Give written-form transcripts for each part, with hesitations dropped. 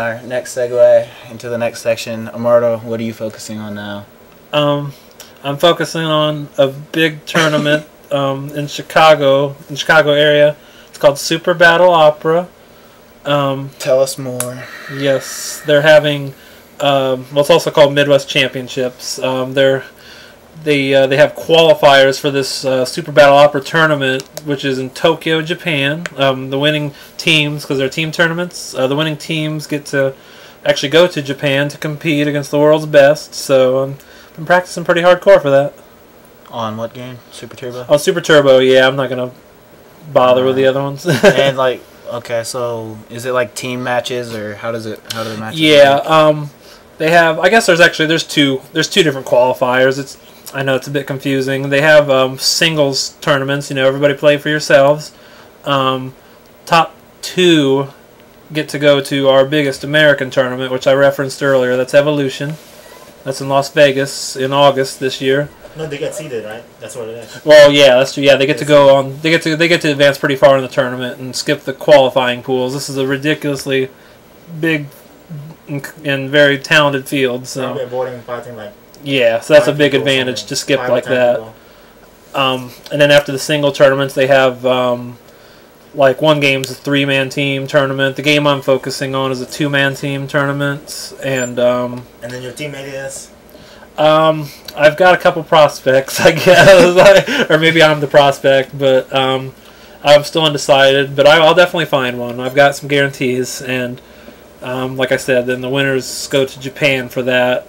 Our next segue into the next section. Immortal, what are you focusing on now? I'm focusing on a big tournament in Chicago area. It's called Super Battle Opera. Tell us more. Yes, they're having. Well, it's also called Midwest Championships. They have qualifiers for this Super Battle Opera tournament, which is in Tokyo, Japan. The winning teams, because they're team tournaments, the winning teams get to actually go to Japan to compete against the world's best. So I've been practicing pretty hardcore for that. On what game? Super Turbo? On Super Turbo, yeah. I'm not gonna bother with the other ones. And like, okay, so is it like team matches, or how do the matches? Yeah, work? They have. I guess there's two different qualifiers. I know it's a bit confusing. They have singles tournaments. You know, everybody play for yourselves. Top two get to go to our biggest American tournament, which I referenced earlier. That's Evolution. That's in Las Vegas in August this year. No, they get seeded, right? That's what it is. Well, yeah, that's true. Yeah, they get to go on. They get to advance pretty far in the tournament and skip the qualifying pools. This is a ridiculously big and very talented field. So avoiding fighting like. Yeah, so that's a big advantage to skip like that. And then after the single tournaments, they have like one game's a 3-man team tournament. The game I'm focusing on is a 2-man team tournament, and then your teammate is. I've got a couple prospects, I guess, or maybe I'm the prospect, but I'm still undecided. But I'll definitely find one. I've got some guarantees, and like I said, then the winners go to Japan for that.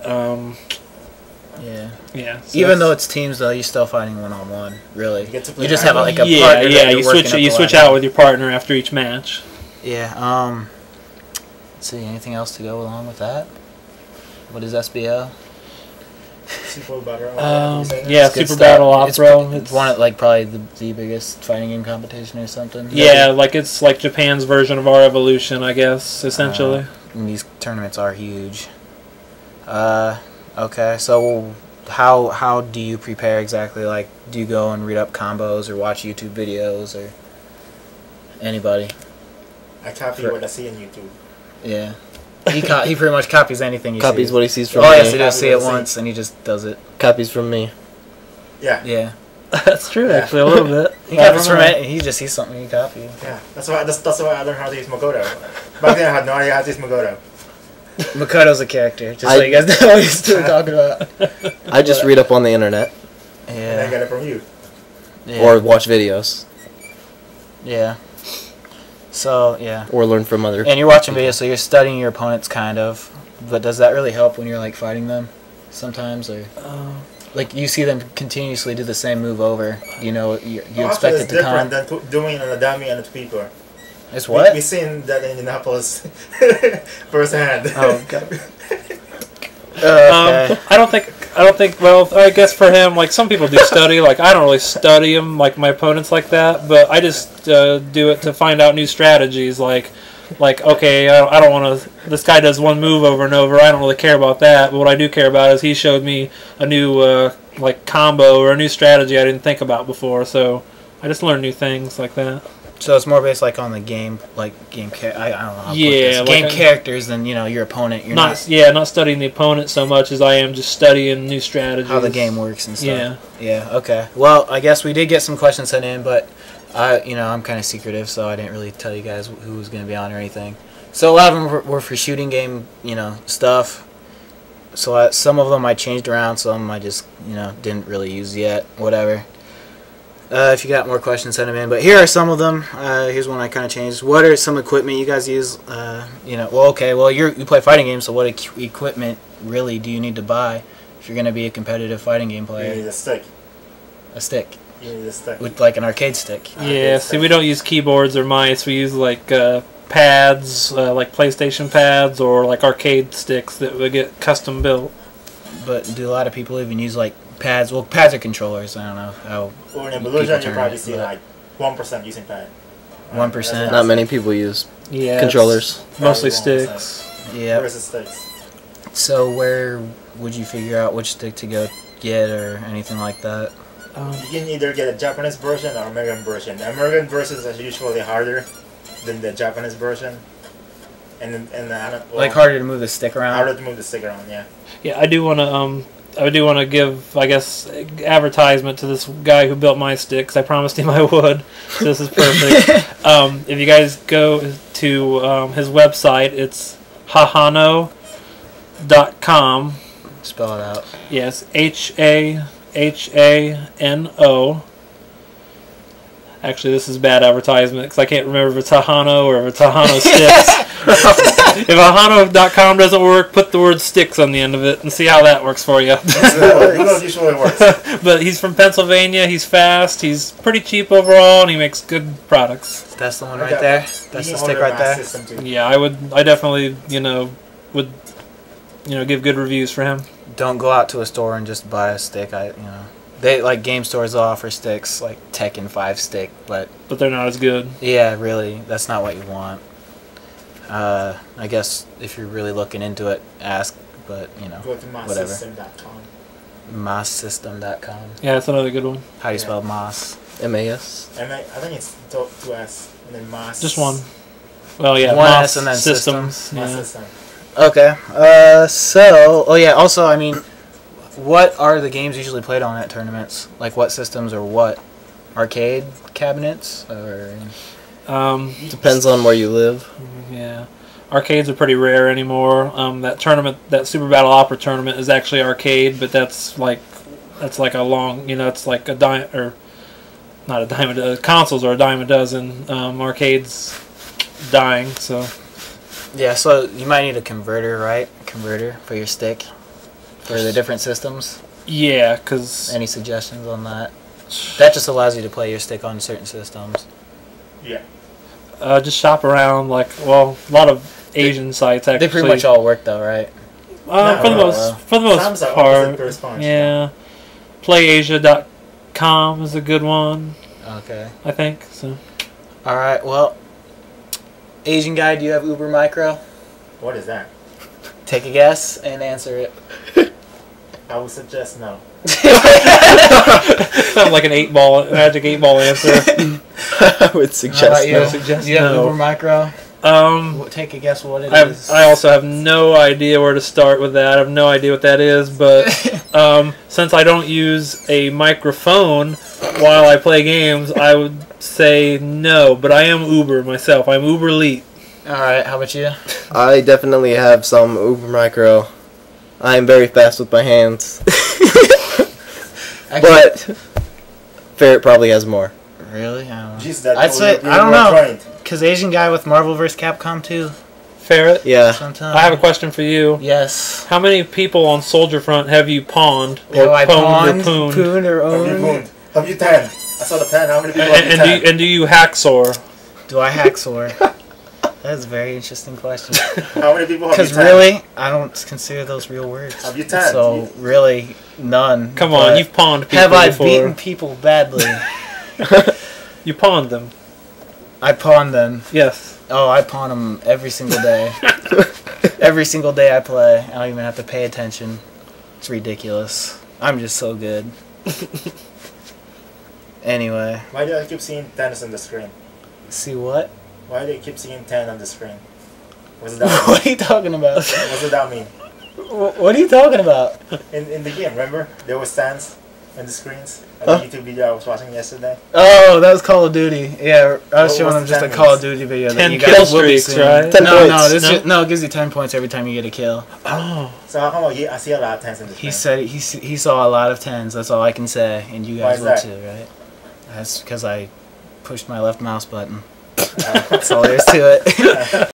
Yeah. So even though it's teams, though, you're still fighting one-on-one. Really, you just have like a partner. Yeah. You switch out with your partner after each match. Yeah. Let's see. Anything else to go along with that? What is SBO? Super Battle. Super Battle Opera. It's one of like probably the biggest fighting game competition or something. Yeah, like it's like Japan's version of our Evolution, I guess, essentially. And these tournaments are huge. Okay, so how do you prepare exactly? Like, do you go and read up combos or watch YouTube videos or anybody? I copy what I see on YouTube. Yeah. He pretty much copies anything he copies sees. what he sees from me. Oh, yes, he does see it once, and he just does it. Copies from me. Yeah. Yeah. That's true, actually, a little bit. He copies from it. He just sees something, he copies. Yeah, that's why I learned how to use Makoto. Back then I had no idea how to use Makoto. Makoto's a character, just so you guys know what he's talking about. I just read up on the internet. Yeah. And I get it from you. Yeah. Or watch videos. Yeah. So, yeah. Or learn from other And you're watching videos, so you're studying your opponents, kind of. But does that really help when you're, like, fighting them sometimes? Or like, you see them continuously do the same move over. You know, you expect it to come. It's different than doing it on a dummy and a people. It's what? We've seen that in Indianapolis firsthand. Oh, God. I don't think. Well, I guess for him, like some people do study. Like I don't really study him, like my opponents like that. But I just do it to find out new strategies. Like okay, I don't want to. This guy does one move over and over. I don't really care about that. But what I do care about is he showed me a new like combo or a new strategy I didn't think about before. So I just learn new things like that. So it's more based like on the game, like I don't know how to put this. Like Game characters than, you know, your opponent. You're not studying the opponent so much as I am just studying new strategies. How the game works and stuff. Yeah. Yeah, okay. Well, I guess we did get some questions sent in, but I'm kind of secretive, so I didn't really tell you guys who was going to be on or anything. So a lot of them were for shooting game, stuff. So some of them I changed around, some I just, didn't really use yet, whatever. If you got more questions, send them in. But here are some of them. Here's one I kind of changed. What are some equipment you guys use? Well, you play fighting games, so what equipment really do you need to buy if you're going to be a competitive fighting game player? You need a stick. A stick. You need a stick. With like an arcade stick. Yeah, see, we don't use keyboards or mice. We use like pads, like PlayStation pads, or like arcade sticks that would get custom built. But do a lot of people even use like pads? Well, pads are controllers. I don't know how. Or in Evolution, you probably see like 1% using pad. 1%. Not many people use controllers. Mostly sticks. Yeah. Versus sticks. So where would you figure out which stick to go get or anything like that? You can either get a Japanese version or American version. The American versions are usually harder than the Japanese version. Like harder to move the stick around. Harder to move the stick around. Yeah. Yeah, I do want to give, I guess, advertisement to this guy who built my stick, 'cause I promised him I would. So this is perfect. If you guys go to his website, it's hahano.com. Spell it out. Yes, Hahano. Actually, this is bad advertisement because I can't remember if it's Hahano or if it's Hahano Sticks. If Hahano.com doesn't work, put the word sticks on the end of it and see how that works for you. Google usually works. But he's from Pennsylvania, he's fast, he's pretty cheap overall, and he makes good products. That's the one right there? That's the stick right there? Yeah, I definitely, would give good reviews for him. Don't go out to a store and just buy a stick. They like game stores will offer sticks like Tekken 5 stick, but they're not as good. Yeah, really, that's not what you want. I guess if you're really looking into it, ask. But go to whatever. Mossystem.com. Mossystem.com. Yeah, that's another good one. How do you spell Moss? M-A-S. I think it's 2 S and then Moss. Just one. Well, yeah, one Moss S and then Systems. Moss Yeah. System. Okay. Also, I mean, what are the games usually played on at tournaments? Like what systems or what? Arcade cabinets or? Depends on where you live. Yeah, arcades are pretty rare anymore. That Super Battle Opera tournament is actually arcade, but that's like a long, it's like a dime or not a dime. Consoles are a dime a dozen. Arcades dying, so. Yeah, so you might need a converter, right? Converter for your stick for the different systems. Yeah, because any suggestions on that? That just allows you to play your stick on certain systems. Yeah. Just shop around, a lot of Asian sites actually. They pretty much all work though, right? For the most part. Yeah. PlayAsia.com is a good one. Okay. I think so. All right. Well, Asian guy, do you have Uber Micro? What is that? Take a guess and answer it. I would suggest no. Sounds like an magic 8-ball answer. I would suggest you? no. Do you have no. Uber Micro? Take a guess what it is. I also have no idea where to start with that. I have no idea what that is, but since I don't use a microphone while I play games, I would say no. But I am Uber myself. I'm Uber Elite. All right. How about you? I definitely have some Uber Micro. I am very fast with my hands. But Ferret probably has more. Really? I don't know. Jeez, I'd say I don't know. Because Asian guy with Marvel vs. Capcom 2. Ferret? Yeah. Sometime. I have a question for you. Yes. How many people on Soldier Front have you pawned? Or pwned or pooned? Pooned or owned? Have you 10? I saw the 10. How many people have you 10? And do you hacksaw? Do I hacksaw? That's a very interesting question. How many people have you 10? Because really, I don't consider those real words. Have you 10? So, really, none. Come on, you've pawned people Have I before. beaten people badly? You pawned them. I pawn them. Yes. Oh, I pawn them every single day. Every single day I play. I don't even have to pay attention. It's ridiculous. I'm just so good. Anyway. Why do I keep seeing 10s on the screen? See what? Why do you keep seeing 10 on the screen? What does that mean? What are you talking about? What does that mean? What are you talking about? In the game, remember? There was stands on the screens. A YouTube video I was watching yesterday. Oh, that was Call of Duty. Yeah, I was showing them just a 10 Call of Duty video. 10 that you kill guys will be streaks, seeing. right? 10 No, points. it gives you 10 points every time you get a kill. Oh. So how come I see a lot of 10s on the screen? He said he saw a lot of 10s. That's all I can say, and you guys will too, right? That's because I pushed my left mouse button. That's all there is to it.